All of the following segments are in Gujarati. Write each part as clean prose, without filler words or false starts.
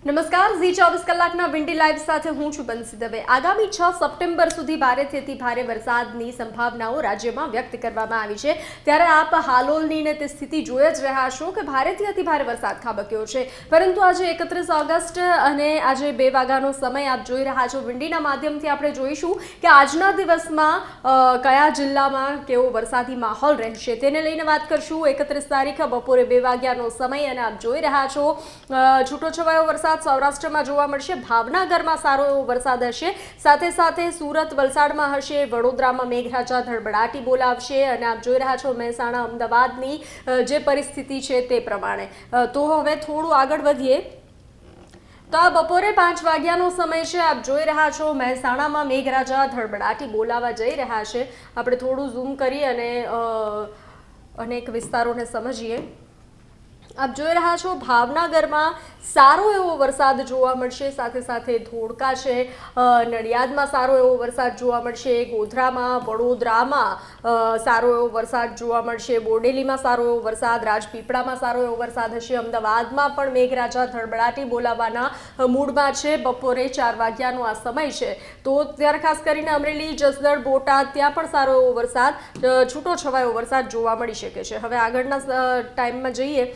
નમસ્કાર ઝી 24 કલાકના વિન્ડી લાઈવ સાથે હું છું બંસી દવે। આગામી 6 સપ્ટેમ્બર સુધી ભારેથી અતિ ભારે વરસાદની સંભાવનાઓ રાજ્યમાં વ્યક્ત કરવામાં આવી છે। ત્યારે આપ હાલોલની ને તે સ્થિતિ જોઈ જ રહ્યા છો કે ભારેથી અતિ ભારે વરસાદ ખાબક્યો છે। પરંતુ આજે 31 ઓગસ્ટ અને આજે 2 વાગ્યાનો સમય આપ જોઈ રહ્યા છો। વિન્ડીના માધ્યમથી આપણે જોઈશું કે આજના દિવસમાં કયા જિલ્લામાં કેવો વરસાદી માહોલ રહેશે તેને લઈને વાત કરશું। 31 તારીખ બપોરે 2 વાગ્યાનો સમય અને આપ જોઈ રહ્યા છો છૂટોછવાયો વરસાદ સૌરાષ્ટ્રમાં જોવા મળશે। ભાવનગરમાં સારો એવો વરસાદ હશે, સાથે સાથે સુરત વલસાડમાં હશે, વડોદરામાં મેઘરાજા ધડબડાટી બોલાવશે અને આપ જોઈ રહ્યા છો મહેસાણા અમદાવાદની જે પરિસ્થિતિ છે તે પ્રમાણે। તો હવે થોડું આગળ વધીએ તો આ બપોરે 5 વાગ્યાનો સમય છે। આપ જોઈ રહ્યા છો મહેસાણામાં મેઘરાજા ધડબડાટી બોલાવવા જઈ રહ્યા છે। આપણે થોડું ઝૂમ કરી અને અનેક વિસ્તારોને સમજીએ। આપ જોઈ રહ્યા છો ભાવનગરમાં સારો એવો વરસાદ જોવા મળશે, સાથે સાથે ધોળકા છે, નડિયાદમાં સારો એવો વરસાદ જોવા મળશે, ગોધરામાં વડોદરામાં સારો એવો વરસાદ જોવા મળશે, બોડેલીમાં સારો એવો વરસાદ, રાજપીપળામાં સારો એવો વરસાદ હશે, અમદાવાદમાં પણ મેઘરાજા ધડબડાટી બોલાવવાના મૂડમાં છે। બપોરે 4 વાગ્યાનો આ સમય છે, તો ત્યારે ખાસ કરીને અમરેલી, જસદણ, બોટાદ ત્યાં પણ સારો એવો વરસાદ, છૂટો છવાયો વરસાદ જોવા મળી શકે છે। હવે આગળના ટાઈમમાં જઈએ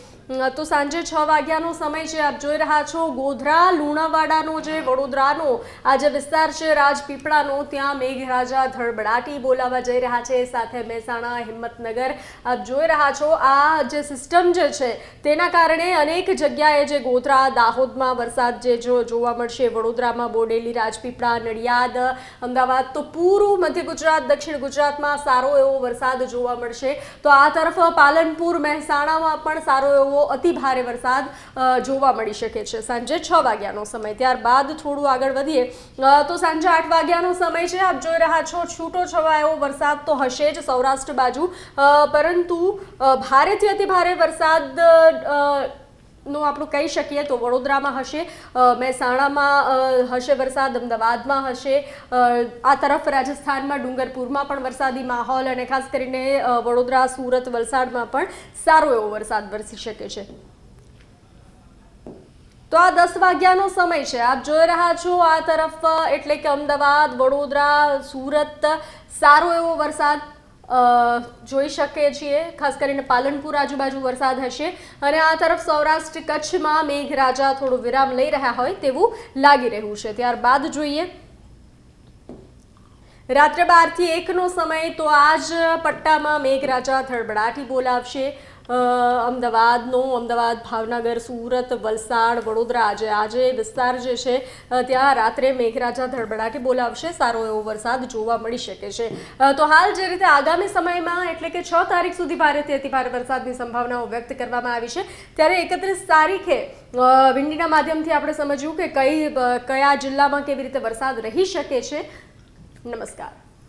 તો સાંજે 6 વાગ્યાનો સમય છે। આપ જોઈ રહ્યા છો ગોધરા, લુણાવાડાનો જે વડોદરાનો આ જે વિસ્તાર છે રાજપીપળાનો, ત્યાં મેઘરાજા ધડબડાટી બોલાવવા જઈ રહ્યા છે। સાથે મહેસાણા, હિંમતનગર આપ જોઈ રહ્યા છો આ જે સિસ્ટમ જે છે તેના કારણે અનેક જગ્યાએ જે ગોધરા, દાહોદમાં વરસાદ જે જોવા મળશે, વડોદરામાં બોડેલી, રાજપીપળા, નડિયાદ, અમદાવાદ, તો પૂરું મધ્ય ગુજરાત, દક્ષિણ ગુજરાતમાં સારો એવો વરસાદ જોવા મળશે। તો આ તરફ પાલનપુર, મહેસાણામાં પણ સારો એવો અતિ ભારે વરસાદ જોવા મળી શકે છે સાંજે 6 વાગ્યાનો સમય। ત્યારબાદ થોડું આગળ વધીએ તો સાંજે 8 વાગ્યાનો સમય છે। આપ જોઈ રહ્યા છો છૂટો છવાયો વરસાદ તો હશે જ સૌરાષ્ટ્ર બાજુ, પરંતુ ભારેથી અતિ ભારે વરસાદ નો આપણું કહી શકીએ તો વડોદરામાં હશે, મહેસાણામાં હશે વરસાદ, અમદાવાદમાં હશે, આ તરફ રાજસ્થાનમાં ડુંગરપુરમાં પણ વરસાદી માહોલ અને ખાસ કરીને વડોદરા, સુરત, વલસાડમાં પણ સારો એવો વરસાદ વરસી શકે છે। તો આ 10 વાગ્યાનો સમય છે। આપ જોઈ રહ્યા છો આ તરફ એટલે કે અમદાવાદ, વડોદરા, સુરત સારો એવો વરસાદ જોઈ શકીએ છીએ। ખાસ કરીને પાલનપુર આજુબાજુ વરસાદ હશે અને આ તરફ સૌરાષ્ટ્ર, કચ્છમાં મેઘરાજા થોડું વિરામ લઈ રહ્યા હોય તેવું લાગી રહ્યું છે। ત્યારબાદ જોઈએ રાત્રે 12 થી 1 નો સમય, તો આજ પટ્ટામાં મેઘરાજા ધડબડાટી બોલાવશે। અમદાવાદ, ભાવનગર, સુરત, વલસાડ, વડોદરા આજે વિસ્તાર જે છે ત્યાં રાત્રે મેઘરાજા ધડબડાટી બોલાવશે, સારો એવો વરસાદ જોવા મળી શકે છે। તો હાલ જે રીતે આગામી સમયમાં એટલે કે 6 તારીખ સુધી ભારેથી અતિ ભારે વરસાદની સંભાવનાઓ વ્યક્ત કરવામાં આવી છે, ત્યારે 31 તારીખે વિન્ડીના માધ્યમથી આપણે સમજ્યું કે કયા જિલ્લામાં કેવી રીતે વરસાદ રહી શકે છે। નમસ્કાર।